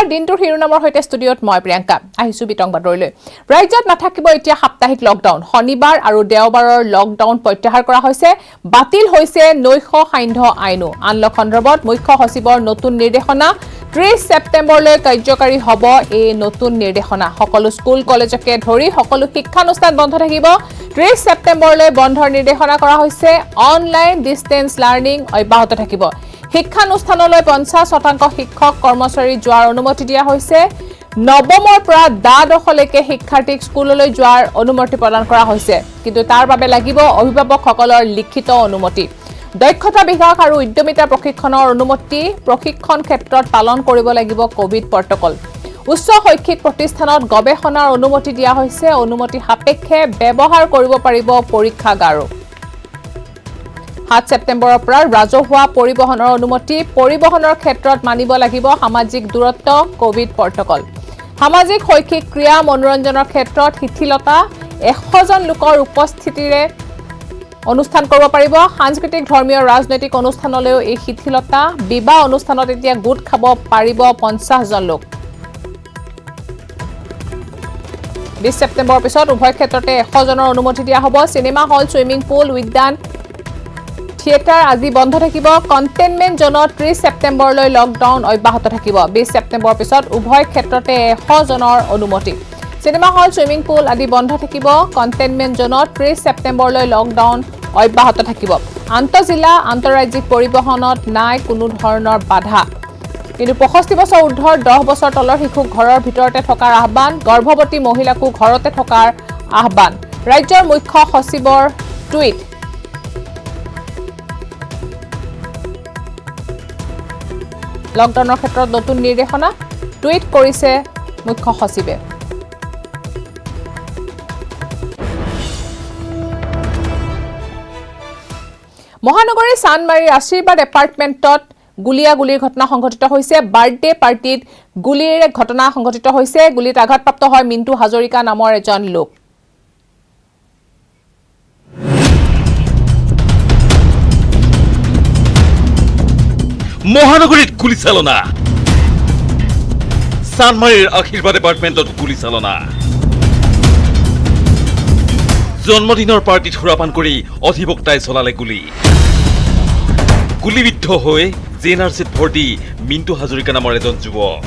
নমস্কাৰ দিনটোৰ শিৰোনামৰ সৈতে ষ্টুডিঅ'ত মই প্ৰিয়ংকা আহিছো বিতং বাতৰিলৈ ৰাজ্যত নাথাকিব এতিয়া সাপ্তাহিক লকডাউন শনিবাৰ আৰু দেওবাৰৰ লকডাউন প্ৰত্যাহাৰ কৰা হৈছে বাতিল হৈছে নৈশ সান্ধ্য আইনো আনলক সন্দৰ্ভত মুখ্য সচিবৰ নতুন নিৰ্দেশনা 30 সেপ্টেম্বৰলৈ কাৰ্যকাৰী হ'ব এই নতুন নিৰ্দেশনা সকলো স্কুল কলেজকে ধৰি সকলো শিক্ষানুষ্ঠান বন্ধ থাকিব 30 সেপ্টেম্বৰলৈ বন্ধৰ নিৰ্দেশনা কৰা হৈছে অনলাইন ডিসটেন্স লাৰ্নিং অব্যাহত থাকিব শিক্ষানুষ্ঠানলৈ 50% শিক্ষক কৰ্মচাৰী যোৱাৰ অনুমতি দিয়া হৈছে নৱমৰ পৰা দ্বাদশলৈকে শিক্ষাৰ্থীক স্কুললৈ যোৱাৰ অনুমতি প্ৰদান কৰা হৈছে কিন্তু তাৰ বাবে লাগিব অভিভাৱকসকলৰ লিখিত অনুমতি দক্ষতা বিকাশ আৰু উদ্যমিতা প্ৰশিক্ষণৰ অনুমতি প্ৰশিক্ষণ ক্ষেত্ৰত পালন কৰিব লাগিব কোভিড প্ৰটকল উচ্চ শৈক্ষিক প্ৰতিষ্ঠানত গৱেষণাৰ অনুমতি দিয়া হৈছে অনুমতি সাপেক্ষে ব্যৱহাৰ কৰিব পাৰিব পৰীক্ষাগাৰো 7 সেপ্টেম্বৰৰ পৰা ৰাজহুৱা পৰিবহনৰ অনুমতি পৰিবহনৰ ক্ষেত্ৰত মানিব লাগিব সামাজিক দূৰত্ব কোভিড প্ৰটকল সামাজিক শৈক্ষিক ক্ৰিয়া মনোৰঞ্জনৰ ক্ষেত্ৰত শিথিলতা 100 জন লোকৰ উপস্থিতিৰে অনুষ্ঠান কৰিব পাৰিব সাংস্কৃতিক ধৰ্মীয় ৰাজনৈতিক অনুষ্ঠানলৈও এই শিথিলতা বিবাহ অনুষ্ঠানত এতিয়া গোট খাব পাৰিব 50 জন লোক 20 সেপ্টেম্বৰৰ পিছত উভয় ক্ষেত্ৰতে 100 জনৰ অনুমতি দিয়া হ'ব সিনেমা হল সুইমিং পুল উদ্যান থিয়েটাৰ আজি বন্ধ থাকিব কন্টেইনমেন্ট জোনত 30 সেপ্টেম্বৰলৈ লকডাউন অব্যাহত থাকিব 20 সেপ্টেম্বৰৰ পিছত উভয় ক্ষেত্ৰতে 100 জনৰ অনুমতি সিনেমা হল সুইমিং পুল আদি বন্ধ থাকিব কন্টেইনমেন্ট জোনত 30 সেপ্টেম্বৰলৈ লকডাউন অব্যাহত থাকিব আন্তঃজিলা আন্তঃৰাজ্যিক পৰিবহনত নাই কোনো ধৰণৰ বাধা কিন্তু 65 বছৰ ঊৰ্ধ্বৰ 10 বছৰ তলৰ শিশুক ঘৰৰ ভিতৰতে থকাৰ আহ্বান গৰ্ভৱতী মহিলাকো ঘৰতে থকাৰ আহ্বান ৰাজ্যৰ মুখ্য সচিবৰ টুইট লকডাউনৰ ক্ষেত্ৰত নতুন নিৰ্দেশনা টুইট কৰিছে মুখ্য সচিবে মহানগৰীৰ চানমাৰীৰ আশীৰ্বাদ এপাৰ্টমেণ্টত গুলিয়াগুলিৰ ঘটনা সংঘটিত হৈছে বাৰ্থডে পাৰ্টিত গুলিৰ ঘটনা সংঘটিত হৈছে গুলিত আঘাতপ্ৰাপ্ত হয় মিন্টু হাজৰিকা নামৰ এজন লোক মহানগৰীত গুলিচালনা চানমাৰীৰ আশীৰ্বাদ এপাৰ্টমেণ্টত গুলিচালনা জন্মদিনৰ পাৰ্টিত সুৰাপান কৰি অধিবক্তাই চলালে গুলিবিদ্ধ হৈ জেএনআৰচিত ভৰ্তি মিন্টু হাজৰিকা নামৰ এজন যুৱক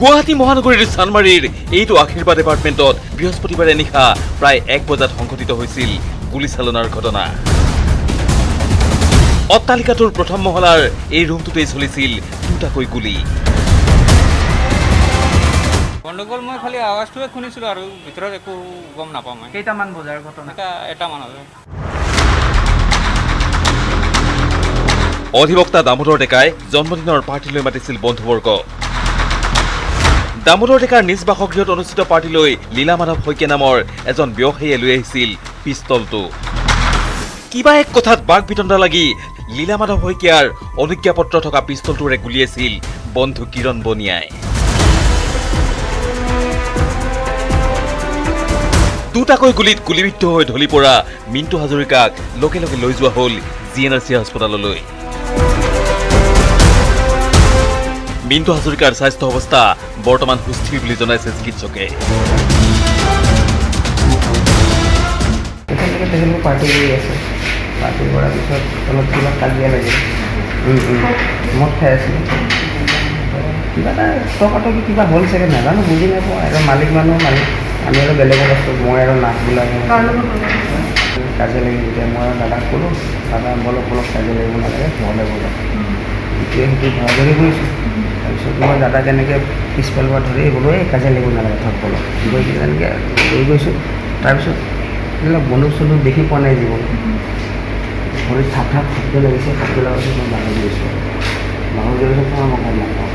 গুৱাহাটী মহানগৰীৰ চানমাৰীৰ এইটো আশীৰ্বাদ এপাৰ্টমেণ্টত বৃহস্পতিবাৰে নিশা প্ৰায় 1 বজাত সংঘটিত হৈছিল গুলিচালনাৰ ঘটনা অট্টালিকাটোৰ প্ৰথম মহলাৰ এই ৰুমটোতেই চলিছিল দুটাকৈ গুলি গণ্ডগোল মই খালি আৱাজটোৱে শুনিছিলোঁ আৰু ভিতৰত একো গম নাপাওঁ মই কেইটামান বজাৰ ঘটনা এটা মান হ'ব অধিবক্তা দামোদৰ ডেকাই জন্মদিনৰ পাৰ্টিলৈ মাতিছিল বন্ধুবৰ্গ দামোদৰ ডেকাৰ নিজ বাসগৃহত অনুষ্ঠিত পাৰ্টিলৈ লীলা মাধৱ শইকীয়া নামৰ এজন ব্যৱসায়ীয়ে লৈ আহিছিল পিস্তলটো কিবা এক কথাত বাক বিতণ্ডা লাগি লীলা মাধৱ শইকীয়াৰ অনুজ্ঞাপত্ৰ থকা পিস্তলটোৰে গুলিয়াইছিল বন্ধু কিৰণ বনিয়াই দুটাকৈ গুলিত গুলিবিদ্ধ হৈ ঢলি পৰা মিন্টু হাজৰিকাক লগে লগে লৈ যোৱা হ'ল জিএনআৰচি হাস্পতাললৈ মিন্টু হাজৰিকাৰ স্বাস্থ্য অৱস্থা বৰ্তমান সুস্থিৰ বুলি জনাইছে চিকিৎসকে পাৰ্টি কৰি আছে পাৰ্টি কৰাৰ পিছত অলপ কিবা কাজিয়া লাগিল মদ খাই আছিলে কিবা এটা টকাটকি কিবা হ'ল চাগে নাজানো বুজি নাপাওঁ আৰু মালিক আমি আৰু বেলেগত আছোঁ মই আৰু নাক বোলা কাজিয়া লাগি যেতিয়া মই আৰু দাদাক ক'লোঁ দাদা বলক কাজিয়া লাগিব নালাগে ঘৰলৈ ব'লক এতিয়া সেইটো ধৰাধৰি কৰিছোঁ তাৰপিছত মই দাদাক এনেকৈ পিছফালৰ পৰা ধৰি বোলো এই কাজিয়া লাগিব নালাগে থক বলক গৈ তেনেকৈ লৈ গৈছোঁ তাৰপিছত এইবিলাক বন্দুক চন্দুক দেখি পোৱা নাই জীৱন ভৰিত শব্দ লাগিছে শব্দ লগাৰ পিছত মই বাগৰি গৈছোঁ মই গম নাপাওঁ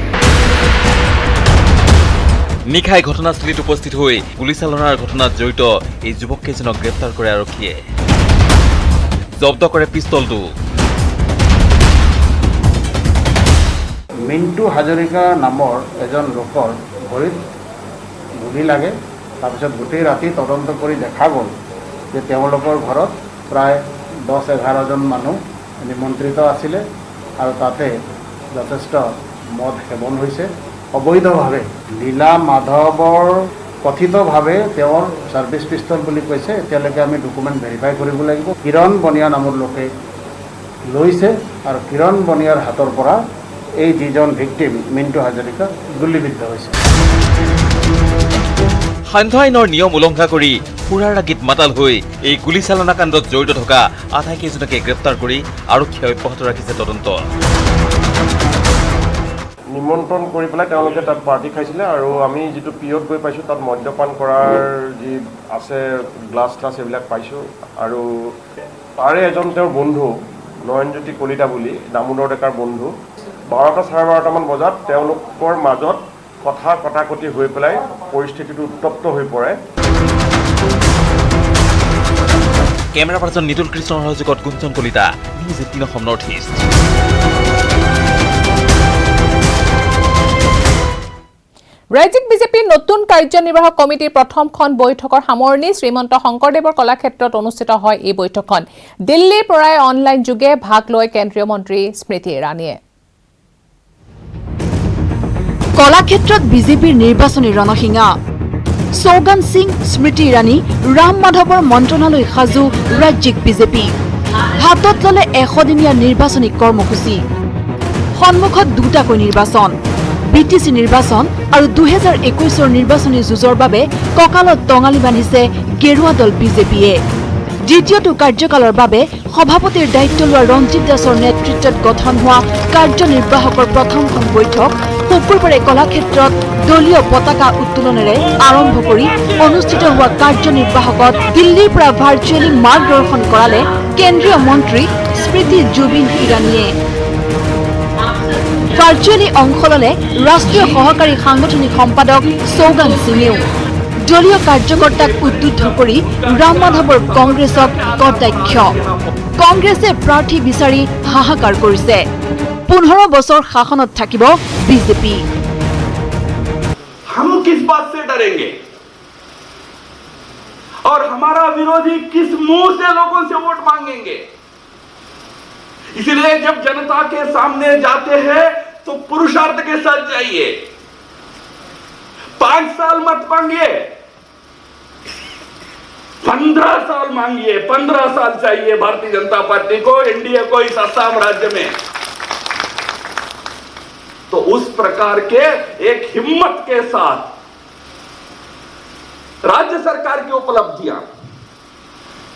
নিশাই ঘটনাস্থলীত উপস্থিত হৈ গুলিচালনাৰ ঘটনাত জড়িত এই যুৱককেইজনক গ্ৰেপ্তাৰ কৰে আৰক্ষীয়ে জব্দ কৰে পিস্তলটো মিন্টু হাজৰিকা নামৰ এজন লোকৰ ভৰিত গুলি লাগে তাৰপিছত গোটেই ৰাতি তদন্ত কৰি দেখা গ'ল যে তেওঁলোকৰ ঘৰত প্ৰায় 10-11 জন মানুহ নিমন্ত্ৰিত আছিলে আৰু তাতে যথেষ্ট মদ সেৱন হৈছে অবৈধভাৱে। লীলা মাধৱৰ কথিতভাৱে তেওঁৰ ছাৰ্ভিচ পিষ্টল বুলি কৈছে, এতিয়ালৈকে আমি ডকুমেণ্ট ভেৰিফাই কৰিব লাগিব। কিৰণ বনিয়া নামৰ লোকে লৈছে আৰু কিৰণ বনিয়াৰ হাতৰ পৰা এই যিজন ভিক্টিম মিণ্টু হাজৰিকা গুলীবিদ্ধ হৈছে। সান্ধ্য আইনৰ নিয়ম উলংঘা কৰি সুৰাৰ ৰাগীত মাতাল হৈ এই গুলীচালনা কাণ্ডত জড়িত থকা আটাইকেইজনকে গ্ৰেপ্তাৰ কৰি আৰক্ষীয়ে অব্যাহত ৰাখিছে তদন্ত। নিমন্ত্ৰণ কৰি পেলাই তেওঁলোকে তাত পাৰ্টি খাইছিলে আৰু আমি যিটো পিঅ'ত গৈ পাইছোঁ তাত মদ্যপান কৰাৰ যি আছে গ্লাছ এইবিলাক পাইছোঁ। আৰু তাৰে এজন তেওঁৰ বন্ধু নয়নজ্যোতি কলিতা বুলি দামোদৰ ডেকাৰ বন্ধু 12টা চাৰে 12টামান বজাত তেওঁলোকৰ মাজত কথা কটাকটি হৈ পেলাই পৰিস্থিতিটো উত্তপ্ত হৈ পৰে। কেমেৰা পাৰ্চন নিতুল কৃষ্ণৰ সহযোগত Gunjan Kalita, news 18 Assam north east. ৰাজ্যিক বিজেপিৰ নতুন কাৰ্যনিৰ্বাহক কমিটিৰ প্ৰথমখন বৈঠকৰ সামৰণি শ্ৰীমন্ত শংকৰদেৱৰ কলাক্ষেত্ৰত অনুষ্ঠিত হয়। এই বৈঠকখন দিল্লীৰ পৰাই অনলাইন যোগে ভাগ লয় কেন্দ্ৰীয় মন্ত্ৰী স্মৃতি ইৰাণীয়ে। কলাক্ষেত্ৰত বিজেপিৰ নিৰ্বাচনী ৰণসিঙা সৌগান সিং স্মৃতি ইৰাণী ৰাম মাধৱৰ মন্ত্ৰণালয় সাজু ৰাজ্যিক বিজেপি হাতত ললে 100দিনীয়া নিৰ্বাচনী কৰ্মসূচী। সন্মুখত দুটাকৈ নিৰ্বাচন, বিটিচি নিৰ্বাচন আৰু 2021ৰ নিৰ্বাচনী যুঁজৰ বাবে কঁকালত টঙালি বান্ধিছে গেৰুৱা দল বিজেপিয়ে। দ্বিতীয়টো কাৰ্যকালৰ বাবে সভাপতিৰ দায়িত্ব লোৱা ৰঞ্জিত দাসৰ নেতৃত্বত গঠন হোৱা কাৰ্যনিৰ্বাহকৰ প্ৰথমখন বৈঠক শুকুৰবাৰে কলাক্ষেত্ৰত দলীয় পতাকা উত্তোলনেৰে আৰম্ভ কৰি অনুষ্ঠিত হোৱা কাৰ্যনিৰ্বাহকত দিল্লীৰ পৰা ভাৰ্চুৱেলি মাৰ্গদৰ্শন কৰালে কেন্দ্ৰীয় মন্ত্ৰী স্মৃতি জুবিন ইৰাণীয়ে। ভাৰ্চুৱেলি অংশ ললে ৰাষ্ট্ৰীয় সহকাৰী সাংগঠনিক সম্পাদক সৌগান সিঙেও। দলীয় কাৰ্যকৰ্তাক উদ্বুদ্ধ কৰি ৰাম মাধৱৰ কংগ্ৰেছক কটাক্ষ। কংগ্ৰেছে প্ৰাৰ্থী বিচাৰি হাহাকাৰ কৰিছে। 15 বছৰ শাসনত থাকিব বিজেপি। हम किस बात से डरेंगे और हमारा विरोधी किस मुंह से लोगों से वोट मांगेंगे? इसलिए जब जनता के सामने जाते हैं तो पुरुषार्थ के साथ जाइए। 5 साल मत मांगिए, 15 साल मांगिए। 15 साल चाहिए भारतीय जनता पार्टी को, एनडीए को इस असम राज्य में। तो उस प्रकार के एक हिम्मत के साथ राज्य सरकार की उपलब्धियां,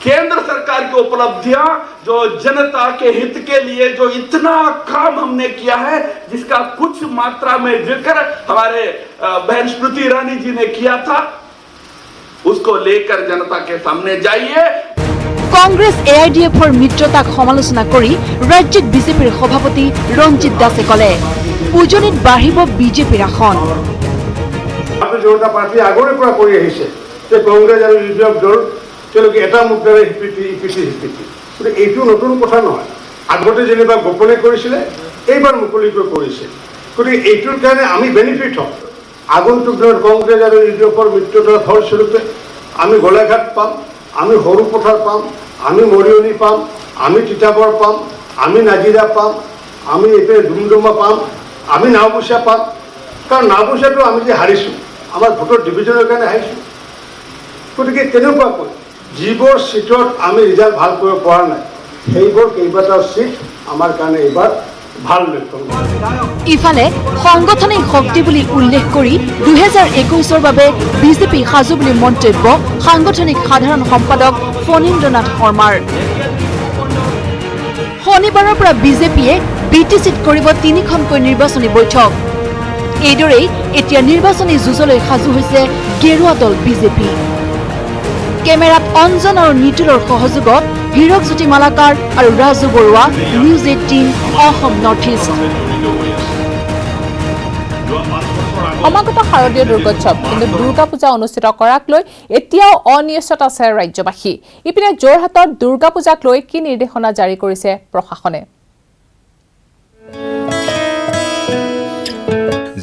केंद्र सरकार की उपलब्धियां, जो जनता के हित के लिए जो इतना काम हमने किया है, जिसका कुछ मात्रा में जिक्र हमारे बहन स्मृति ईरानी जी ने किया था, उसको लेकर जनता के सामने जाइए। কংগ্ৰেছ AIDFৰ মিত্ৰতাক সমালোচনা কৰি ৰাজ্যিক বিজেপিৰ সভাপতি ৰঞ্জিত দাসে কলে উজনিত বাঢ়িব বিজেপিৰ আসন। ভাৰতীয় জনতা পাৰ্টি আগৰে পৰা কৰি আহিছে যে কংগ্ৰেছ আৰু ইউডিএফ দল তেওঁলোকে এটা মুদ্ৰাৰে ইপিচি সিপিচি। গতিকে এইটো নতুন কথা নহয়। আগতে যেনিবা গোপনে কৰিছিলে, এইবাৰ মুকলিকৈ কৰিছে। গতিকে এইটোৰ কাৰণে আমি বেনিফিট হ'ম। আগন্তুক দিনত কংগ্ৰেছ আৰু ইউডিএফৰ মিত্ৰতাৰ ফলস্বৰূপে আমি গোলাঘাট পাম, আমি সৰুপথাৰ পাম, আমি মৰিয়নি পাম, আমি তিতাবৰ পাম, আমি নাজিৰা পাম, আমি এইপিনে ডুমডুমা পাম, আমি নাওবৈচা পাম। কাৰণ নাওবৈচাটো আমি যে হাৰিছোঁ, আমাৰ ভোটৰ ডিভিজনৰ কাৰণে হাৰিছোঁ। গতিকে তেনেকুৱাকৈ যিবোৰ চিটত আমি ৰিজাল্ট ভাল কৰিব পৰা নাই, সেইবোৰ কেইবাটাও চিট আমাৰ কাৰণে এইবাৰ ভাল লক্ষণ। ইফালে সাংগঠনিক শক্তি বুলি উল্লেখ কৰি 2021ৰ বাবে বিজেপি সাজু বুলি মন্তব্য সাংগঠনিক সাধাৰণ সম্পাদক ফণীন্দ্ৰনাথ শৰ্মাৰ। শনিবাৰৰ পৰা বিজেপিয়ে বিটিচিত কৰিব 3খনকৈ নিৰ্বাচনী বৈঠক। এইদৰেই এতিয়া নিৰ্বাচনী যুঁজলৈ সাজু হৈছে গেৰুৱা দল বিজেপি। কেমেৰাত অঞ্জন আৰু নিতুলৰ সহযোগত হীৰকজ্যোতি মালাকাৰ আৰু Raju Baruah, news 18 Assam north east. সমাগত শাৰদীয় দুৰ্গোৎসৱ, কিন্তু দুৰ্গা পূজা অনুষ্ঠিত কৰাক লৈ এতিয়াও অনিশ্চিত আছে ৰাজ্যবাসী। ইপিনে যোৰহাটত দুৰ্গা পূজাক লৈ কি নিৰ্দেশনা জাৰি কৰিছে প্ৰশাসনে?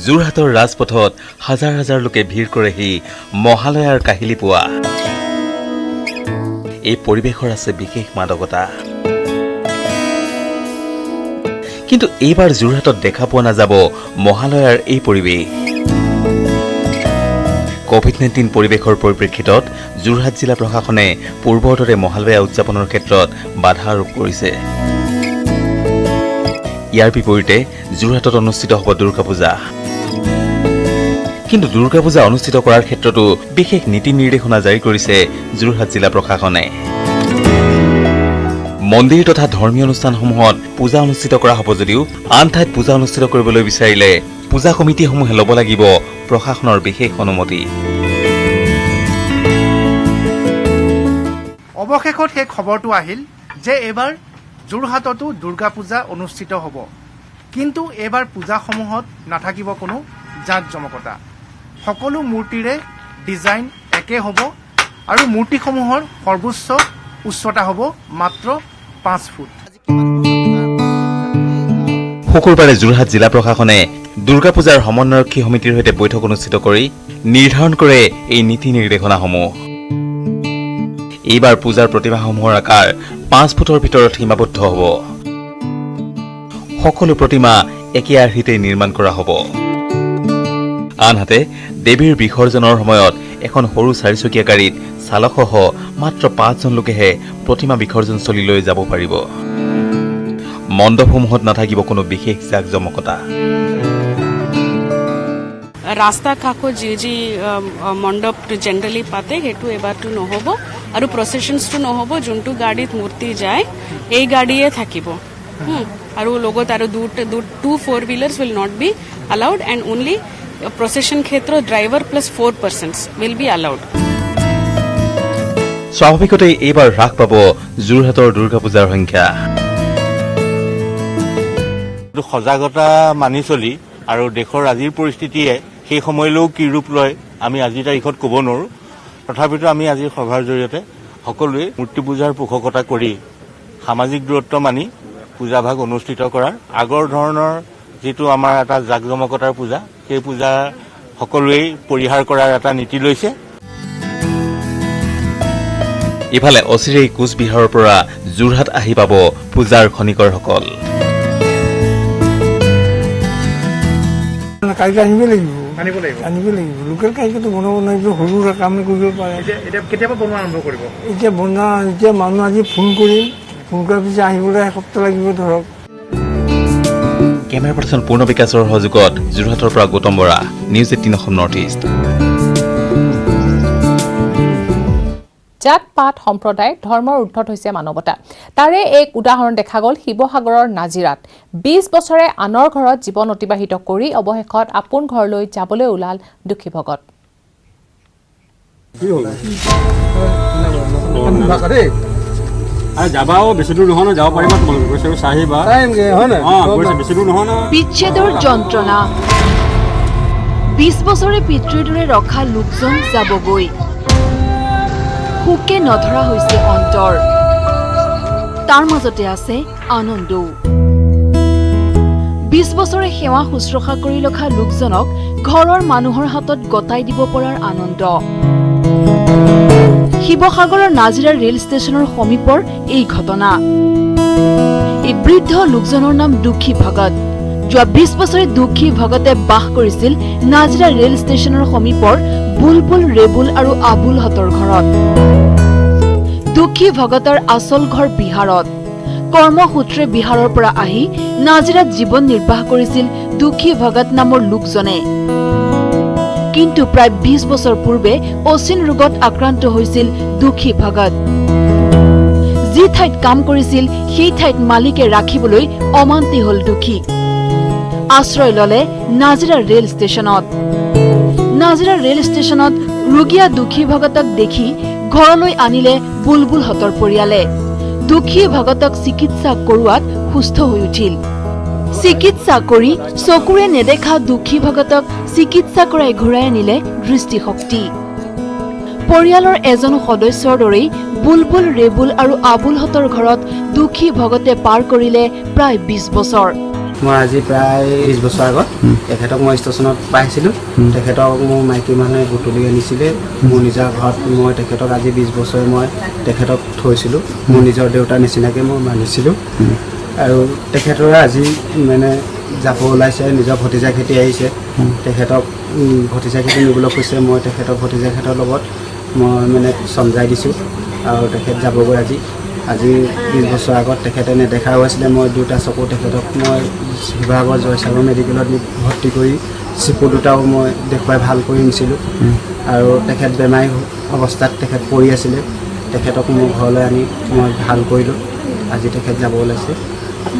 যোৰহাটৰ ৰাজপথত হাজাৰ হাজাৰ লোকে ভিৰ কৰেহি মহালয়াৰ কাহিলী পোৱা। এই পৰিৱেশৰ আছে বিশেষ মাদকতা। কিন্তু এইবাৰ যোৰহাটত দেখা পোৱা নাযাব মহালয়াৰ এই পৰিৱেশ। কোভিড-19 পৰিৱেশৰ পৰিপ্ৰেক্ষিতত যোৰহাট জিলা প্ৰশাসনে পূৰ্বৰ দৰে মহালয়া উদযাপনৰ ক্ষেত্ৰত বাধা আৰোপ কৰিছে। ইয়াৰ বিপৰীতে যোৰহাটত অনুষ্ঠিত হ'ব দুৰ্গা পূজা। কিন্তু দুৰ্গা পূজা অনুষ্ঠিত কৰাৰ ক্ষেত্ৰতো বিশেষ নীতি নিৰ্দেশনা জাৰি কৰিছে যোৰহাট জিলা প্ৰশাসনে। মন্দিৰ তথা ধৰ্মীয় অনুষ্ঠানসমূহত পূজা অনুষ্ঠিত কৰা হ'ব যদিও আন ঠাইত পূজা অনুষ্ঠিত কৰিবলৈ বিচাৰিলে পূজা কমিটিসমূহে ল'ব লাগিব প্ৰশাসনৰ বিশেষ অনুমতি। অৱশেষত সেই খবৰটো আহিল যে এইবাৰ যোৰহাটতো দুৰ্গা পূজা অনুষ্ঠিত হ'ব, কিন্তু এইবাৰ পূজাসমূহত নাথাকিব কোনো জাক জমকতা। সকলো মূৰ্তিৰে ডিজাইন একে হ'ব আৰু মূৰ্তিসমূহৰ সৰ্বোচ্চ উচ্চতা হ'ব মাত্ৰ 5 ফুট। শুকুৰবাৰে যোৰহাট জিলা প্ৰশাসনে দুৰ্গা পূজাৰ সমন্বয়ৰক্ষী সমিতিৰ সৈতে বৈঠক অনুষ্ঠিত কৰি নিৰ্ধাৰণ কৰে এই নীতি নিৰ্দেশনাসমূহ। এইবাৰ পূজাৰ প্ৰতিমাসমূহৰ আকাৰ 5 ফুটৰ ভিতৰত সীমাবদ্ধ হ'ব। সকলো প্ৰতিমা একে আৰ্হিতে নিৰ্মাণ কৰা হ'ব। আনহাতে দেৱীৰ বিসৰ্জনৰ সময়ত এখন সৰু 4চকীয়া গাড়ীত চালকসহ মাত্ৰ 5জন লোকেহে প্ৰতিমা বিসৰ্জনস্থলীলৈ যাব পাৰিব। মণ্ডপসমূহত নাথাকিব কোনো বিশেষ জাক জমকতা। ৰাস্তা কাষত যি মণ্ডপ জেনেৰেলি পাতে সেইটো এবাৰটো নহ'ব আৰু প্ৰচেশ্যনছটো নহ'ব। যোনটো গাড়ীত মূৰ্তি যায় এই গাড়ীয়ে থাকিব আৰু লগত আৰু 2 4-wheelers will not be allowed and only procession ক্ষেত্ৰত driver plus 4 persons will be allowed. স্বাভাৱিকতে এইবাৰ হ্ৰাস পাব যোৰহাটৰ দুৰ্গা পূজাৰ সংখ্যা। সজাগতা মানি চলি আৰু দেশৰ আজিৰ পৰিস্থিতিয়ে সেই সময়লৈও কি ৰূপ লয় আমি আজিৰ তাৰিখত ক'ব নোৱাৰোঁ। তথাপিতো আমি আজিৰ সভাৰ জৰিয়তে সকলোৱে মূৰ্তি পূজাৰ পোষকতা কৰি সামাজিক দূৰত্ব মানি পূজাভাগ অনুষ্ঠিত কৰাৰ আগৰ ধৰণৰ যিটো আমাৰ এটা জাক জমকতাৰ পূজা সেই পূজা সকলোৱেই পৰিহাৰ কৰাৰ এটা নীতি লৈছে। ইফালে অচিৰেই কোচবিহাৰৰ পৰা যোৰহাট আহি পাব পূজাৰ খনিকৰসকল। কাৰিকৰ আনিব লাগিব লোকেল কাৰিকৰটো বনাব নোৱাৰিব, সৰু সুৰা কাম কৰিব পাৰে। কেতিয়াবা বনোৱা আৰম্ভ কৰিব? এতিয়া মানুহ আজি ফোন কৰাৰ পিছত আহিবলৈ এসপ্তাহ লাগিব ধৰক। কেমেৰা পাৰ্চন পূৰ্ণ বিকাশৰ সহযোগত যোৰহাটৰ পৰা Gautam Bora, news 18 Assam north east. জাত পাত সম্প্ৰদায় ধৰ্মৰ ঊৰ্ধত হৈছে মানৱতা। তাৰে এক উদাহৰণ দেখা গ'ল শিৱসাগৰৰ নাজিৰাত। 20 বছৰে আনৰ ঘৰত জীৱন অতিবাহিত কৰি অৱশেষত আপোন ঘৰলৈ যাবলৈ ওলাল দুখী ভগত। বিচ্ছেদৰ যন্ত্ৰণা 20 বছৰে পিতৃৰ দৰে ৰখা লোকজন যাবগৈ। সুকে নধৰা হৈছে অন্তৰ, তাৰ মাজতে আছে আনন্দও। 20 বছৰে সেৱা শুশ্ৰূষা কৰি ৰখা লোকজনক ঘৰৰ মানুহৰ হাতত গতাই দিব পৰাৰ আনন্দ। শিৱসাগৰৰ নাজিৰা ৰেল ষ্টেচনৰ সমীপৰ এই ঘটনা। এই বৃদ্ধ লোকজনৰ নাম দুখী ভগত। যোৱা 20 বছৰে দুখী ভগতে বাস কৰিছিল নাজিৰা ৰেল ষ্টেচনৰ সমীপৰ বুলবুল, ৰেবুল আৰু আবুলহঁতৰ ঘৰত। দুখী ভগতৰ আচল ঘৰ বিহাৰত। কৰ্মসূত্ৰে বিহাৰৰ পৰা আহি নাজিৰাত জীৱন নিৰ্বাহ কৰিছিল দুখী ভগত নামৰ লোকজনে। কিন্তু প্ৰায় 20 বছৰ পূৰ্বে অচিন ৰোগত আক্ৰান্ত হৈছিল দুখী ভগত। যি ঠাইত কাম কৰিছিল সেই ঠাইত মালিকে ৰাখিবলৈ অমান্তি হল দুখী। আশ্ৰয় ললে নাজিৰা ৰেল ষ্টেচনত। নাজিৰা ৰেল ষ্টেচনত ৰোগীয়া দুখী ভগতক দেখি ঘৰলৈ আনিলে বুলবুলহঁতৰ পৰিয়ালে। দুখী ভগতক চিকিৎসা কৰোৱাত সুস্থ হৈ উঠিল। চিকিৎসা কৰি চকুৰে নেদেখা দুখী ভগতক চিকিৎসা কৰাই ঘূৰাই আনিলে দৃষ্টিশক্তি। পৰিয়ালৰ এজন সদস্যৰ দৰেই বুলবুল, ৰেবুল আৰু আবুলহঁতৰ ঘৰত দুখী ভগতে পাৰ কৰিলে প্ৰায় 20 বছৰ। মই আজি প্ৰায় 20 বছৰ আগত তেখেতক মই ষ্টেচনত পাইছিলোঁ। তেখেতক মোৰ মাইকী মানুহে বুটলি আনিছিলে মোৰ নিজৰ ঘৰত। মই তেখেতক আজি 20 বছৰ মই তেখেতক থৈছিলোঁ। মোৰ নিজৰ দেউতাৰ নিচিনাকৈ মই মানিছিলোঁ। আৰু তেখেতৰে আজি মানে যাব ওলাইছে নিজৰ ভতিজাকেইটি আহিছে তেখেতক ভতিজাকেইটি নিবলৈ কৈছে মই তেখেতৰ ভতিজাকেইটাৰ লগত মই মানে চমজাই দিছোঁ আৰু তেখেত যাবগৈ আজি 20 বছৰ আগত তেখেতে নেদেখা হৈছিলে মই দুটা চকু তেখেতক মই শিৱসাগৰ জয়সাগৰ মেডিকেলত ভৰ্তি কৰি চিপু দুটাও মই দেখুৱাই ভাল কৰি নিছিলোঁ আৰু তেখেত বেমাৰী অৱস্থাত তেখেত পৰি আছিলে তেখেতক মোৰ ঘৰলৈ আনি মই ভাল কৰিলোঁ আজি তেখেত যাব ওলাইছে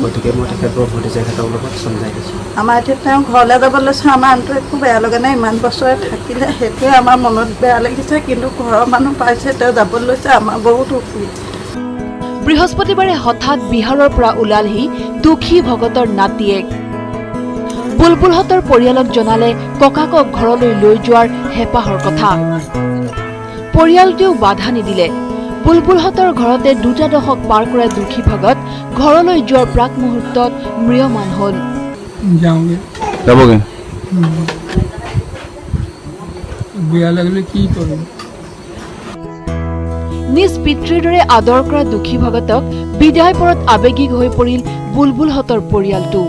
গতিকে মই তেখেতৰ ভতিজাকেইটাৰ লগত চমজাই দিছোঁ আমাৰ এতিয়া তেওঁ ঘৰলৈ যাব লৈছে আমাৰ আনটো একো বেয়া লগা নাই ইমান বছৰে থাকিলে সেইটোৱে আমাৰ মনত বেয়া লাগিছে কিন্তু ঘৰৰ মানুহ পাইছে তেওঁ যাব লৈছে আমাৰ বহুত সুখী বৃহস্পতিবাৰে হঠাৎ বিহাৰৰ পৰা ওলালহি দুখী ভগতৰ নাতিয়েক বুলবুলহঁতৰ পৰিয়ালক জনালে ককাকক ঘৰলৈ লৈ যোৱাৰ হেঁপাহৰ কথা পৰিয়ালটোৱেও বাধা নিদিলে বুলবুলহঁতৰ ঘৰতে 2 দশক পাৰ কৰা দুখী ভগত ঘৰলৈ যোৱাৰ প্ৰাক মুহূৰ্তত ম্ৰিয়মান হ'ল যাবগে বেয়া লাগিলে কি কৰিম নিজ পিতৃৰ দৰে আদৰ কৰা দুখী ভগতক বিদায় পৰত আৱেগিক হৈ পৰিল বুলবুলহঁতৰ পৰিয়ালটো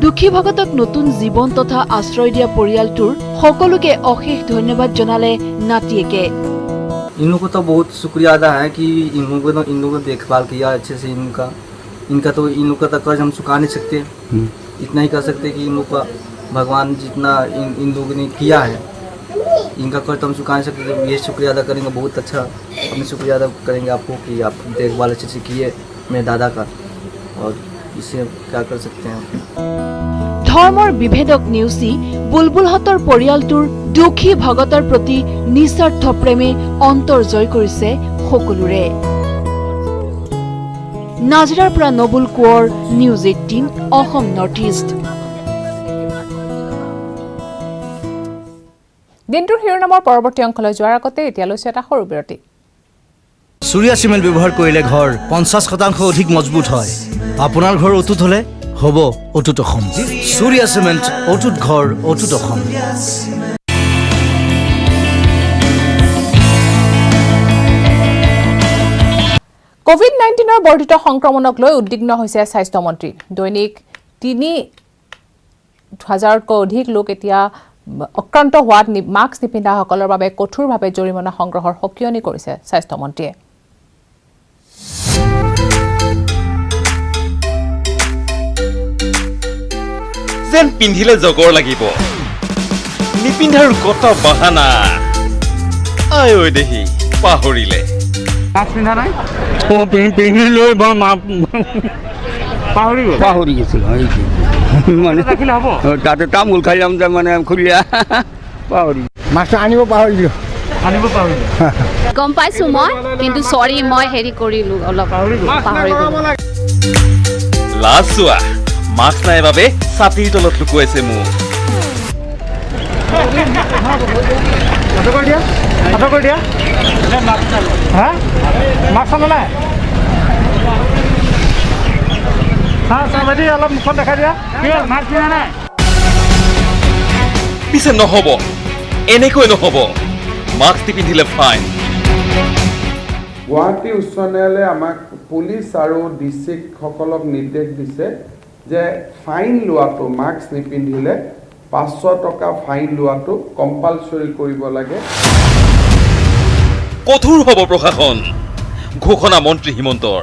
দুখী ভগতক নতুন জীৱন তথা আশ্ৰয় দিয়া পৰিয়ালটোৰ সকলোকে অশেষ ধন্যবাদ জনালে নাতিয়েকে इन लोगों को तो बहुत शुक्रिया अदा है कि इन लोगों को देखभाल किया अच्छे से इनका तो इन लोगों का कर्ज हम चुका नहीं सकते इतना ही कर सकते कि इन लोग का भगवान जितना इन लोगों ने किया है इनका कर्ज तो हम चुका नहीं सकते ये शुक्रिया अदा करेंगे बहुत अच्छा अपने शुक्रिया अदा करेंगे आपको कि आप देखभाल अच्छे से किए मेरे दादा का और इससे क्या कर सकते हैं ধৰ্মৰ বিভেদক নেওচি বুলবুলহঁতৰ পৰিয়ালটোৰ দুখী ভগতৰ প্ৰতি নিস্বাৰ্থ প্ৰেমে অন্তৰ জয় কৰিছে সকলোৰে নাজিৰাৰ পৰা নবুল Konwar news 18 Assam north east দিনটোৰ শিৰোনামৰ পৰৱৰ্তী অংশলৈ যোৱাৰ আগতে এতিয়া লৈছে এটা সৰু বিৰতি সূৰ্যা চিমেণ্ট ব্যৱহাৰ কৰিলে ঘৰ 50% অধিক মজবুত হয় আপোনাৰ ঘৰ অটুট হলে হ'ব অটুট অসম সূৰ্যা চিমেণ্ট অটুট ঘৰ অটুট অসম কোভিড-19ৰ বৰ্ধিত সংক্ৰমণক লৈ উদ্বিগ্ন হৈছে স্বাস্থ্যমন্ত্ৰী দৈনিক 3000তকৈ অধিক লোক এতিয়া আক্ৰান্ত হোৱাত মাস্ক নিপিন্ধাসকলৰ বাবে কঠোৰভাৱে জৰিমনা সংগ্ৰহৰ সকিয়নি কৰিছে স্বাস্থ্যমন্ত্ৰীয়ে যেন পিন্ধিলে জগৰ লাগিব নিপিন্ধাৰ কত বাহানা আয় ঐ দেহি পাহৰিলে মাস্ক পিন্ধা নাই পিন্ধি লৈ পাহৰি গৈছিল মানে ৰাখিলে হ'ব তাতে তামোল খাই যাম যে মানে খুলিয়া পাহৰি মাছটো আনিব পাহৰিলোঁ গম পাইছোঁ মই কিন্তু চৰি মই হেৰি কৰিলোঁ অলপ পাহৰি গ'লোঁ লাজ চোৱা মাস্ক নাই বাবে ছাতিৰ তলত লুকুৱাইছে মোক পিছে নহ'ব এনেকৈ নহ'ব মাস্ক নিপিন্ধিলে ফাইন গুৱাহাটী উচ্চ ন্যায়ালয়ে আমাক পুলিচ আৰু ডিস্ট্ৰিক্টসকলক নিৰ্দেশ দিছে যে ফাইন লোৱাটো মাস্ক নিপিন্ধিলে 500 টকা ফাইন লোৱাটো কম্পালচৰি কৰিব লাগে কঠোৰ হ'ব প্ৰশাসন ঘোষণা মন্ত্ৰী হিমন্তৰ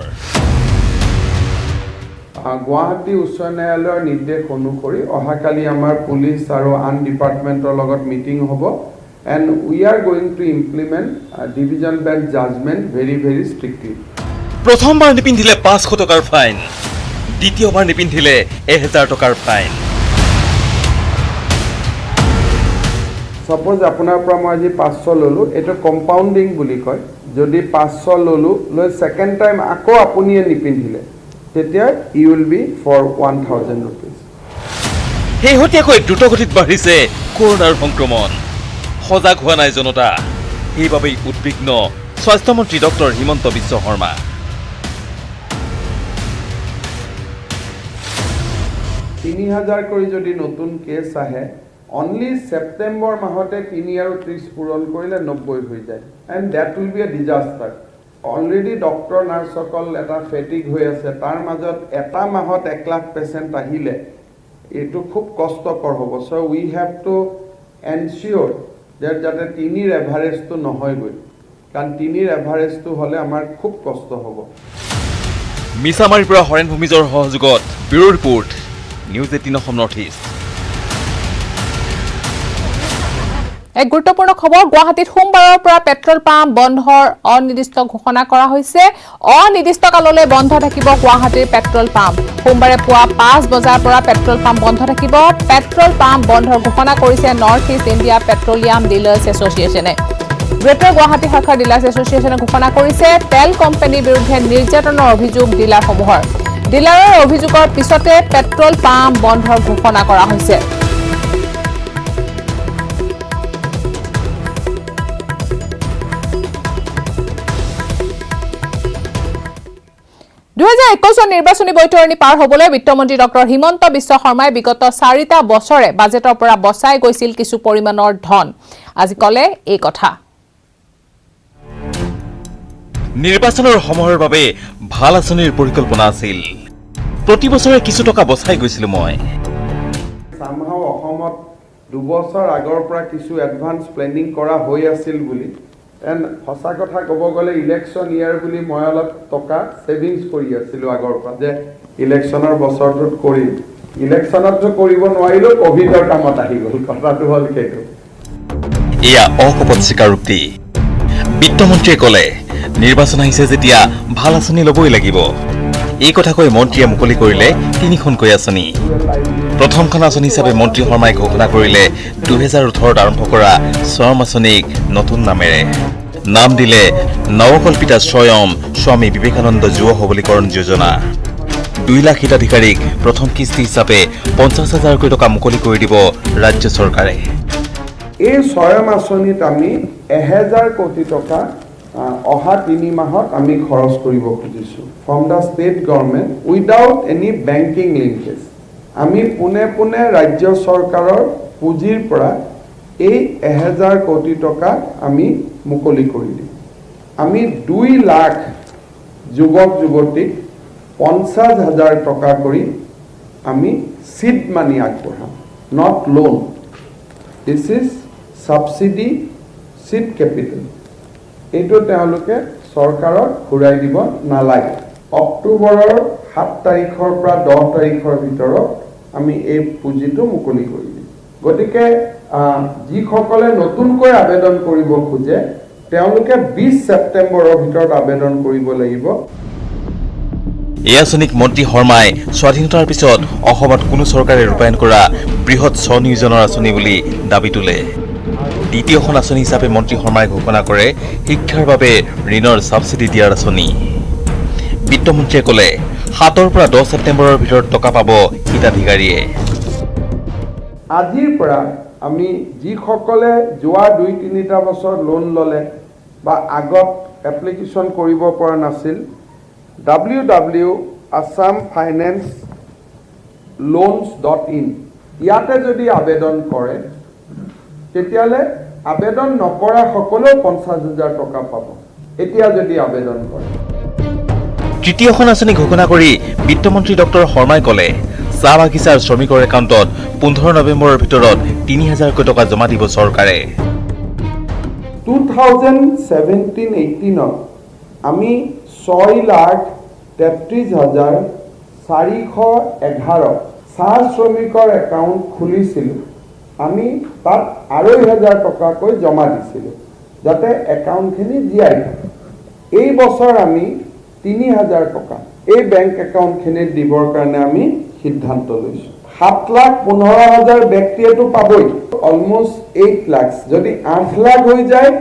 গুৱাহাটী উচ্চ ন্যায়ালয়ৰ নিৰ্দেশ অনুসৰি অহাকালি আমাৰ পুলিচ আৰু আন ডিপাৰ্টমেণ্টৰ লগত মিটিং হ'ব and we are going to implement division bench judgment very strictly প্ৰথমবাৰ নিপিন্ধিলে 500 টকাৰ ফাইন দ্বিতীয়বাৰ নিপিন্ধিলে 1000 টকাৰ ফাইন সপোজ আপোনাৰ পৰা মই আজি 500 ললো এটা কম্পাউণ্ডিং বুলি কয় যদি 500 ললো লৈ সেকেন্ড টাইম আকৌ আপুনি নিপিন্ধিলে তেতিয়া you will be for 1000 rupees হেহতিয়াকৈ দ্ৰুতগতিত বাঢ়িছে কৰোনাৰ সংক্ৰমণ সজাগ হোৱা নাই জনতা সেইবাবেই উদ্বিগ্ন স্বাস্থ্যমন্ত্ৰী ডক্টৰ হিমন্ত বিশ্ব শৰ্মা 3000 কৰি যদি নতুন কেছ আহে অনলি সেপ্টেম্বৰ মাহতে 3 আৰু 30 পূৰণ কৰিলে 90 হৈ যায় and that will be a disaster already doctor নাৰ্ছসকল এটা ফেটিক হৈ আছে তাৰ মাজত এটা মাহত 1 লাখ পেচেণ্ট আহিলে এইটো খুব কষ্টকৰ হ'ব সো উই হেভ টু এনচিয়ৰ যে যাতে 3 এভাৰেজটো নহয়গৈ কাৰণ 3 এভাৰেজটো হ'লে আমাৰ খুব কষ্ট হ'ব মিছামাৰীৰ পৰা হৰেণ ভূমিজৰ সহযোগত bureau report news 18 Assam north east এক গুৰুত্বপূৰ্ণ খবৰ গুৱাহাটীত সোমবাৰৰ পৰা পেট্ৰল পাম্প বন্ধৰ অনিৰ্দিষ্ট ঘোষণা কৰা হৈছে অনিৰ্দিষ্ট কাললৈ বন্ধ থাকিব গুৱাহাটীৰ পেট্ৰল পাম্প সোমবাৰে পুৱা 5 বজাৰ পৰা পেট্ৰল পাম্প বন্ধ থাকিব পেট্ৰল পাম্প বন্ধৰ ঘোষণা কৰিছে north east India petroleum dealers এছ'চিয়েশ্যনে গ্ৰেটাৰ গুৱাহাটী শাখাৰ ডিলাৰ্ছ এছ'চিয়েশ্যনে ঘোষণা কৰিছে তেল কোম্পানীৰ বিৰুদ্ধে নিৰ্যাতনৰ অভিযোগ ডিলাৰসমূহৰ ডিলাৰৰ অভিযোগৰ পিছতে পেট্ৰল পাম্প বন্ধৰ ঘোষণা কৰা হৈছে 2021 নিৰ্বাচনী বৈতৰণি পাৰ হ'বলৈ বিত্তমন্ত্ৰী ডক্টৰ হিমন্ত বিশ্ব শৰ্মাই বিগত 4টা বছৰে বাজেটৰ পৰা বচাই গৈছিল কিছু পৰিমাণৰ ধন আজি কলে এই কথা নিৰ্বাচনৰ সময়ৰ বাবে ভাল আঁচনিৰ পৰিকল্পনা আছিল প্ৰতি বছৰে কিছু টকা বচাই গৈছিল মই সামহাও অসমত 2 বছৰ আগৰ পৰা কিছু এডভান্স প্লেনিং কৰা হৈ আছিল বুলি এণ্ড সঁচা কথা ক'ব গ'লে ইলেকশ্যন ইয়াৰ বুলি মই অলপ টকা ছেভিংছ কৰি আছিলোঁ আগৰ পৰা যে ইলেকশ্যনৰ বছৰটোত কৰিম ইলেকশ্যনতো কৰিব নোৱাৰিলোঁ কোভিডৰ কামত আহি গ'ল কথাটো হ'ল সেইটো এয়া অকপট স্বীকাৰোক্তি বিত্তমন্ত্ৰীয়ে ক'লে নিৰ্বাচন আহিছে যেতিয়া ভাল আঁচনি ল'বই লাগিব এই কথা কৈ মন্ত্ৰীয়ে মুকলি কৰিলে 3খনকৈ আঁচনি প্ৰথমখন আঁচনি হিচাপে মন্ত্ৰী শৰ্মাই ঘোষণা কৰিলে 2018ত আৰম্ভ কৰা শ্ৰম আঁচনিক নতুন নামেৰে নাম দিলে নৱকল্পিতা স্বয়ম স্বামী বিবেকানন্দ যুৱ সবলীকৰণ যোজনা 2 লাখ হিতাধিকাৰীক প্ৰথম কিস্তি হিচাপে 50,000 টকা মুকলি কৰি দিব ৰাজ্য চৰকাৰে এই স্বয়ম আঁচনিত আমি 1000 কোটি টকা অহা 3 মাহত আমি খৰচ কৰিব খুজিছো from da state government without any banking linkage আমি পুনে পুনে ৰাজ্য চৰকাৰৰ পুঁজিৰ পৰা এই 1000 কোটি টকা আমি মুকলি কৰি দিম আমি 2 লাখ যুৱক যুৱতীক 50,000 টকা কৰি আমি সিড মানি আগবঢ়াম not loan this is subsidy seed capital এইটো তেওঁলোকে চৰকাৰক ঘূৰাই দিব নালাগে অক্টোবৰৰ 7 তাৰিখৰ পৰা 10 তাৰিখৰ ভিতৰত আমি এই পুঁজিটো মুকলি কৰি দিম গতিকে যিসকলে নতুনকৈ আবেদন কৰিব খোজে তেওঁলোকে 20 ছেপ্টেম্বৰৰ ভিতৰত আবেদন কৰিব লাগিব এই আঁচনিক মন্ত্ৰী শৰ্মাই স্বাধীনতাৰ পিছত অসমত কোনো চৰকাৰে ৰূপায়ণ কৰা বৃহৎ স্বনিয়োজনৰ আঁচনি বুলি দাবী তোলে দ্বিতীয়খন আঁচনি হিচাপে মন্ত্ৰী শৰ্মাই ঘোষণা কৰে শিক্ষাৰ বাবে ঋণৰ সাবসিডি দিয়াৰ আঁচনি বিত্তমন্ত্ৰীয়ে ক'লে 7ৰ পৰা 10 ছেপ্টেম্বৰৰ ভিতৰত টকা পাব হিতাধিকাৰীয়ে আজিৰ পৰা আমি যিসকলে যোৱা 2-3টা বছৰ লোন ললে বা আগত এপ্লিকেশ্যন কৰিব পৰা নাছিল www.assamfinance.loans.in ইয়াতে যদি আবেদন কৰে তেতিয়ালে আবেদন নকৰা সকলো 50,000 টকা পাব এতিয়া যদি আবেদন কৰে তৃতীয়খন আঁচনি ঘোষণা কৰি বিত্তমন্ত্ৰী ডক্টৰ শৰ্মাই ক'লে চাহ বাগিচাৰ শ্ৰমিকৰ একাউণ্টত 15 নৱেম্বৰৰ ভিতৰত 3,000 টকা জমা দিব চৰকাৰে 2017-18 আমি 6,33,411 চাহ শ্ৰমিকৰ একাউণ্ট খুলিছিলোঁ আমি তাত 2,500 টকাকৈ জমা দিছিলোঁ যাতে একাউণ্টখিনি জীয়াই থাকে এই বছৰ আমি 3,000 টকা এই বেংক একাউণ্টখিনিত দিবৰ কাৰণে আমি সিদ্ধান্ত লৈছোঁ 7,15,000 ব্যক্তিয়েতো পাবই অলমোষ্ট 8 লাখ যদি 8 লাখ হৈ যায়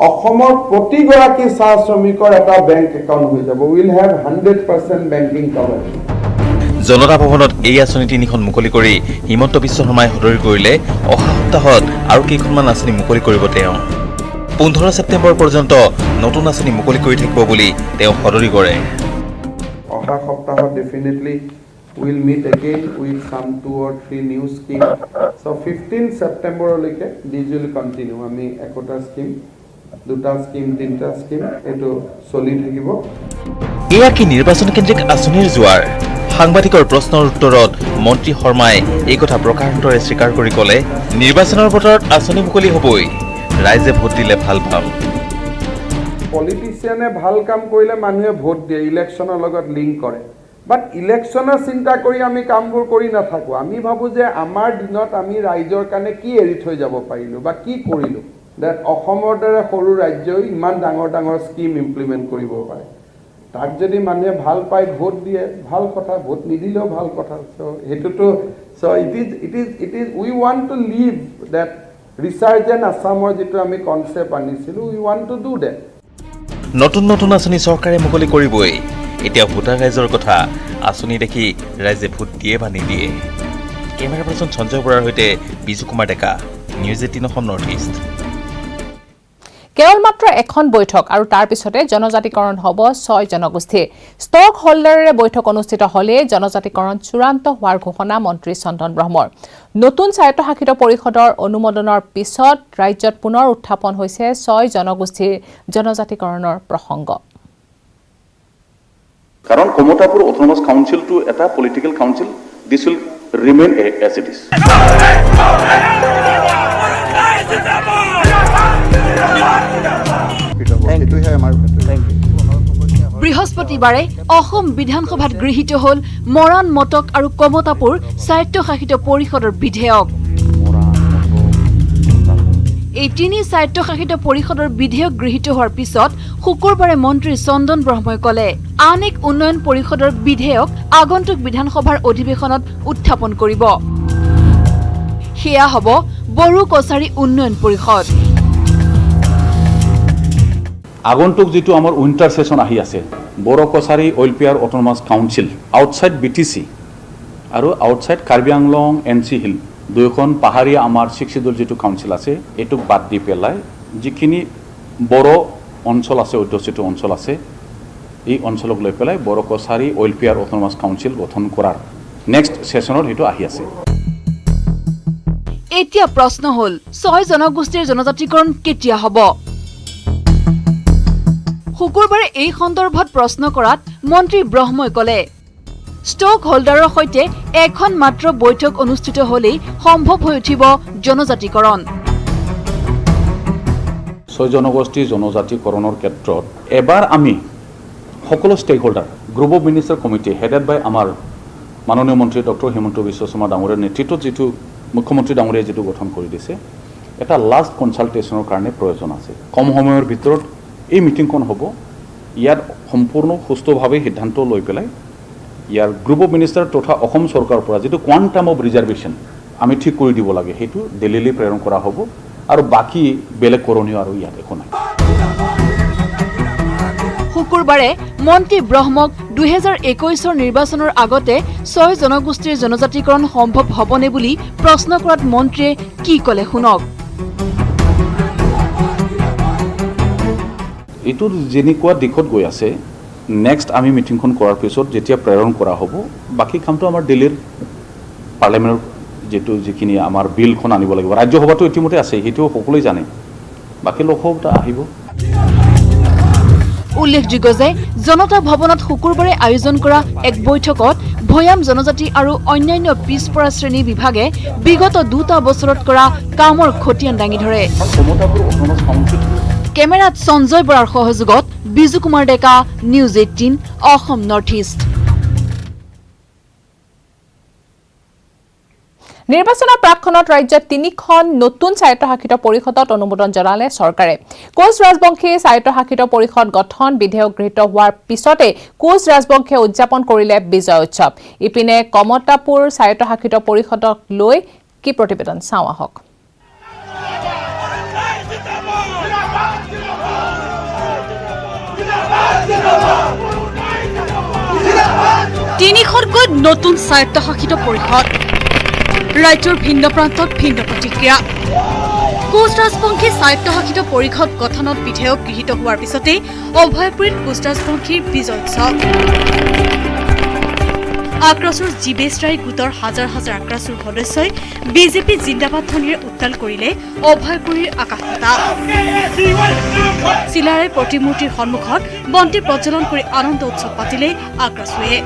অসমৰ প্ৰতিগৰাকী চাহ শ্ৰমিকৰ এটা বেংক একাউণ্ট হৈ যাব উইল হেভ 100% বেংকিং কভাৰেজ জনতা ভৱনত এই আঁচনি 3খন মুকলি কৰি হিমন্ত বিশ্ব শৰ্মাই সদৰি কৰিলে অহা সপ্তাহত আৰু কেইখনমান আঁচনি মুকলি কৰিব তেওঁ 15 ছেপ্টেম্বৰ পৰ্যন্ত নতুন আঁচনি মুকলি কৰি থাকিব বুলি তেওঁ সদৰি কৰে অহা সপ্তাহত definitely will meet again with some 2 or 3 new scheme so 15 ছেপ্টেম্বৰলৈকে দিস উইল কন্টিনিউ আমি একোটা স্কিম 2টা স্কিম 3টা স্কিম এইটো চলি থাকিব। এয়া কি নিৰ্বাচন কেন্দ্ৰিক আঁচনিৰ জোৱাৰ? সাংবাদিকৰ প্ৰশ্নৰ উত্তৰত মন্ত্ৰী শৰ্মাই এই কথা প্ৰকাৰান্তৰে স্বীকাৰ কৰি ক'লে, নিৰ্বাচনৰ বতৰত আঁচনি মুকলি হ'বই, ৰাইজে ভোট দিলে ভাল পাম। পলিটিচিয়ানে ভাল কাম কৰিলে মানুহে ভোট দিয়ে, ইলেকশ্যনৰ লগত লিংক কৰে। বাট ইলেকশ্যনৰ চিন্তা কৰি আমি কামবোৰ কৰি নাথাকোঁ। আমি ভাবোঁ যে আমাৰ দিনত আমি ৰাইজৰ কাৰণে কি এৰি থৈ যাব পাৰিলোঁ বা কি কৰিলোঁ, ডেট অসমৰ দৰে সৰু ৰাজ্যই ইমান ডাঙৰ ডাঙৰ স্কিম ইমপ্লিমেণ্ট কৰিব পাৰে। তাক যদি মানুহে ভাল পায় ভোট দিয়ে, ভাল কথা, ভোট নিদিলেও ভাল কথা। চ' সেইটোতো it is we want to live that resurgent আছামৰ যিটো আমি কনচেপ্ট আনিছিলোঁ, we want to do that. নতুন নতুন আঁচনি চৰকাৰে মুকলি কৰিবই। এতিয়া ভোটাৰ ৰাইজৰ কথা, আঁচনি দেখি ৰাইজে ভোট দিয়ে বা নিদিয়ে। কেমেৰা পাৰ্চন সঞ্জয় বৰাৰ সৈতে Biju Kumar Deka, news 18 Assam north east. কেৱল মাত্ৰ এখন বৈঠক আৰু তাৰ পিছতে জনজাতিকৰণ হ'ব 6 জনগোষ্ঠীৰ। ষ্টক হোল্ডাৰেৰে বৈঠক অনুষ্ঠিত হ'লে জনজাতিকৰণ চূড়ান্ত হোৱাৰ ঘোষণা মন্ত্ৰী চন্দন ব্ৰহ্মৰ। নতুন স্বায়ত্তশাসিত পৰিষদৰ অনুমোদনৰ পিছত ৰাজ্যত পুনৰ উত্থাপন হৈছে 6 জনগোষ্ঠীৰ জনজাতিকৰণৰ প্ৰসংগ। কাৰণ কমতাপুৰ অটোনমাস কাউন্সিলটো এটা political council, this will remain as it is. বৃহস্পতিবাৰে অসম বিধানসভাত গৃহীত হ'ল মৰাণ, মটক আৰু কমতাপুৰ স্বায়ত্তশাসিত পৰিষদৰ বিধেয়ক। এই 3 স্বায়ত্তশাসিত পৰিষদৰ বিধেয়ক গৃহীত হোৱাৰ পিছত শুকুৰবাৰে মন্ত্ৰী চন্দন ব্ৰহ্মই ক'লে, আন এক উন্নয়ন পৰিষদৰ বিধেয়ক আগন্তুক বিধানসভাৰ অধিৱেশনত উত্থাপন কৰিব। সেয়া হ'ব বড়ো কছাৰী উন্নয়ন পৰিষদ। আগন্তুক যিটো আমাৰ উইণ্টাৰ ছেশ্যন আহি আছে, Bodo Kachari welfare autonomous council outside BTC আৰু outside Karbi Anglong NC hill, দুয়োখন পাহাৰীয়া আমাৰ 6 শিডিউল যিটো কাউন্সিল আছে, এইটোক বাদ দি পেলাই যিখিনি বড়ো অঞ্চল আছে, অধ্যুষিত অঞ্চল আছে, এই অঞ্চলক লৈ পেলাই Bodo Kachari welfare autonomous council গঠন কৰাৰ নেক্সট ছেশ্যনত সেইটো আহি আছে। এতিয়া প্ৰশ্ন হ'ল, 6 জনগোষ্ঠীৰ জনজাতিকৰণ কেতিয়া হ'ব? শুকুৰবাৰে এই সন্দৰ্ভত প্ৰশ্ন কৰাত মন্ত্ৰী ব্ৰহ্মই ক'লে, ষ্টক হোল্ডাৰৰ সৈতে এখন মাত্ৰ বৈঠক অনুষ্ঠিত হ'লেই সম্ভৱ হৈ উঠিব জনজাতিকৰণ। 6 জনগোষ্ঠীৰ জনজাতিকৰণৰ ক্ষেত্ৰত এবাৰ আমি সকলো stakeholder, group of minister committee headed by আমাৰ মাননীয় মন্ত্ৰী ডক্টৰ হিমন্ত বিশ্ব শৰ্মা ডাঙৰীয়াৰ নেতৃত্বত যিটো মুখ্যমন্ত্ৰী ডাঙৰীয়াই যিটো গঠন কৰি দিছে, এটা লাষ্ট কনচাল্টেশ্যনৰ কাৰণে প্ৰয়োজন আছে। কম সময়ৰ ভিতৰত এই মিটিংখন হ'ব। ইয়াত সম্পূৰ্ণ সুস্থভাৱে সিদ্ধান্ত লৈ পেলাই ইয়াৰ গ্ৰুপ অফ মিনিষ্টাৰ তথা অসম চৰকাৰৰ পৰা যিটো কোৱাণ্টাম অফ ৰিজাৰ্ভেশ্যন আমি ঠিক কৰি দিব লাগে, সেইটো দিল্লীলৈ প্ৰেৰণ কৰা হ'ব। আৰু বাকী বেলেগ কৰণীয় আৰু ইয়াত একো নাই। শুকুৰবাৰে মন্ত্ৰী ব্ৰহ্মক 2021 নিৰ্বাচনৰ আগতে 6 জনগোষ্ঠীৰ জনজাতিকৰণ সম্ভৱ হ'বনে বুলি প্ৰশ্ন কৰাত মন্ত্ৰীয়ে কি ক'লে শুনক। এইটো যেনেকুৱা দিশত গৈ আছে, নেক্সট আমি মিটিংখন কৰাৰ পিছত যেতিয়া প্ৰেৰণ কৰা হ'ব, বাকী কামটো আমাৰ দিল্লীৰ পাৰ্লিয়ামেণ্টৰ যিখিনি আমাৰ বিলখন আনিব লাগিব। ৰাজ্যসভাটো ইতিমধ্যে আছে, সেইটো সকলোৱে জানে, বাকী লোকসভা আহিব। উল্লেখযোগ্য যে জনতা ভৱনত শুকুৰবাৰে আয়োজন কৰা এক বৈঠকত ভৈয়াম জনজাতি আৰু অন্যান্য পিছপৰা শ্ৰেণী বিভাগে বিগত 2টা বছৰত কৰা কামৰ খতিয়ান দাঙি ধৰে। কেমেৰাত সঞ্জয় বৰাৰ সহযোগত Biju Kumar Deka, news 18 Assam north east. নিৰ্বাচনৰ প্ৰাকখনত ৰাজ্যত 3খন নতুন স্বায়ত্তশাসিত পৰিষদত অনুমোদন জনালে চৰকাৰে। কোচ ৰাজবংশী স্বায়ত্তশাসিত পৰিষদ গঠন বিধেয়ক গৃহীত হোৱাৰ পিছতে কোচ ৰাজবংশীয়ে উদযাপন কৰিলে বিজয় উৎসৱ। ইপিনে কমতাপুৰ স্বায়ত্তশাসিত পৰিষদক লৈ কি প্ৰতিবেদন চাওঁ আহক। তিনিখনকৈ নতুন স্বায়ত্তশাসিত পৰিষদ, ৰাজ্যৰ ভিন্ন প্ৰান্তত ভিন্ন প্ৰতিক্ৰিয়া। কোচ ৰাজবংশী স্বায়ত্তশাসিত পৰিষদ গঠনত বিধেয়ক গৃহীত হোৱাৰ পিছতে অভয়পুৰীত কোচ ৰাজবংশীৰ বিজয় উৎসৱ। আক্ৰাছুৰ জীবেশৰাই গোটৰ হাজাৰ হাজাৰ আক্ৰাছুৰ সদস্যই বিজেপি জিন্দাবাদ ধ্বনিৰে উত্তাল কৰিলে অভয়পুৰীৰ আকাশ বতাহ। চিলাৰে প্ৰতিমূৰ্তিৰ সন্মুখত বন্তি প্ৰজ্বলন কৰি আনন্দ উৎসৱ পাতিলে আক্ৰাছুৱে।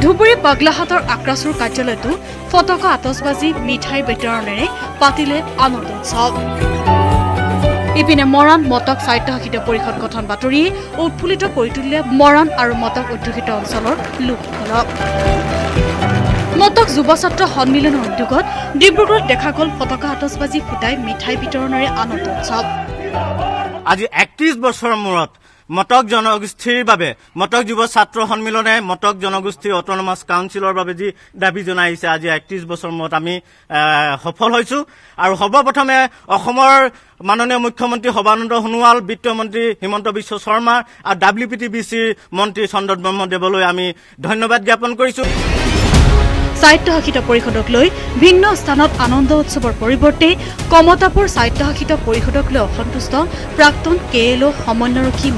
ধুবুৰী পাগলাহাটৰ আক্ৰাছুৰ কাৰ্যালয়তো ফটকা আতচবাজি মিঠাই বিতৰণেৰে পাতিলে আনন্দ উৎসৱ। ইপিনে মৰাণ মটক স্বায়ত্তশাসিত পৰিষদ গঠন বাতৰিয়ে উৎফুল্লিত কৰি তুলিলে মৰাণ আৰু মটক অধ্যুষিত অঞ্চলৰ লোকসকলক। মটক যুৱ ছাত্ৰ সন্মিলনৰ উদ্যোগত ডিব্ৰুগড়ত দেখা গ'ল ফটকা আতচবাজি ফুটাই মিঠাই বিতৰণেৰে আনন্দ উৎসৱ। আজি 31 বছৰৰ মূৰত মটক জনগোষ্ঠীৰ বাবে মটক যুৱ ছাত্ৰ সন্মিলনে মটক জনগোষ্ঠীৰ অট'নমাছ কাউন্সিলৰ বাবে যি দাবী জনাই আহিছে, আজি 31 বছৰ মূৰত আমি সফল হৈছো। আৰু সৰ্বপ্ৰথমে অসমৰ মাননীয় মুখ্যমন্ত্ৰী সৰ্বানন্দ সোণোৱাল, বিত্তমন্ত্ৰী হিমন্ত বিশ্ব শৰ্মা আৰু WPTBCৰ মন্ত্ৰী চন্দন ব্ৰহ্মদেৱলৈ আমি ধন্যবাদ জ্ঞাপন কৰিছো। স্বায়ত্তশাসিত পৰিষদক লৈ ভিন্ন স্থানত আনন্দ উৎসৱৰ পৰিৱৰ্তে কমতাপুৰ স্বায়ত্তশাসিত পৰিষদক লৈ অসন্তুষ্ট প্ৰাক্তন KLO সমন্বয়ৰক্ষী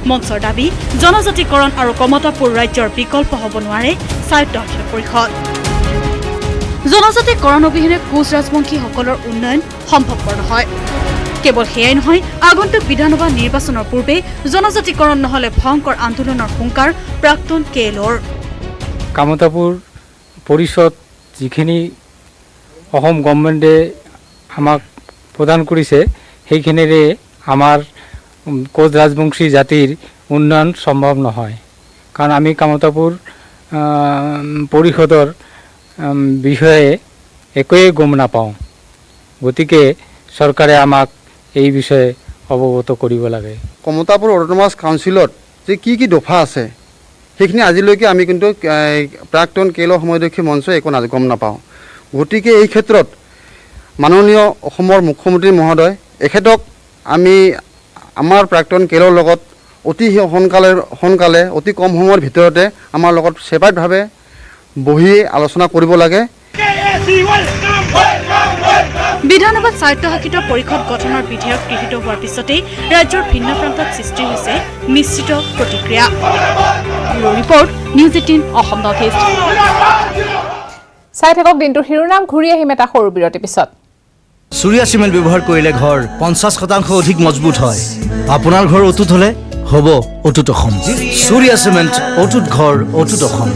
মঞ্চৰ দাবী, জনজাতিকৰণ আৰু কমতাপুৰ ৰাজ্যৰ বিকল্প হ'ব নোৱাৰে স্বায়ত্তশাসিত পৰিষদ। জনজাতিকৰণ অবিহনে কোচ ৰাজবংশীসকলৰ উন্নয়ন সম্ভৱপৰ নহয়। কেৱল সেয়াই নহয়, আগন্তুক বিধানসভা নিৰ্বাচনৰ পূৰ্বে জনজাতিকৰণ নহ'লে ভয়ংকৰ আন্দোলনৰ হুংকাৰ প্ৰাক্তন KLOৰ। কামতাপুৰ পৰিষদ যিখিনি অসম গভৰ্ণমেণ্টে আমাক প্ৰদান কৰিছে, সেইখিনিৰে আমাৰ কোচ ৰাজবংশী জাতিৰ উন্নয়ন সম্ভৱ নহয়। কাৰণ আমি কামতাপুৰ পৰিষদৰ বিষয়ে একোৱেই গম নাপাওঁ। গতিকে চৰকাৰে আমাক এই বিষয়ে অৱগত কৰিব লাগে। কমতাপুৰ অট'নমাছ কাউন্সিলত যে কি দফা আছে সেইখিনি আজিলৈকে আমি কিন্তু প্ৰাক্তন KLO সমন্বয়ৰক্ষী মঞ্চ একো গম নাপাওঁ। গতিকে এই ক্ষেত্ৰত মাননীয় অসমৰ মুখ্যমন্ত্ৰী মহোদয় এখেতক আমি আমাৰ প্ৰাক্তন KLOৰ লগত অতি সোনকালে অতি কম সময়ৰ ভিতৰতে আমাৰ লগত ছেপাৰেটভাৱে বহি আলোচনা কৰিব লাগে। বিধানসভাত স্বায়ত্তশাসিত পৰিষদ গঠনৰ বিধেয়ক গৃহীত হোৱাৰ পিছতেই ৰাজ্যৰ ভিন্ন প্ৰান্তত সৃষ্টি হৈছে মিশ্ৰিত প্ৰতিক্ৰিয়া। Report news 18 Assam north east. চাই থাকক দিনটোৰ শিৰোনাম, ঘূৰি আহিম এটা সৰু বিৰতিৰ পিছত। চুৰিয়া চিমেণ্ট ব্যৱহাৰ কৰিলে ঘৰ 50% অধিক মজবুত হয়। আপোনাৰ ঘৰ অটুট হ'লে হ'ব অটুট অসম। চুৰিয়া চিমেণ্ট, অটুট ঘৰ, অটুট অসম।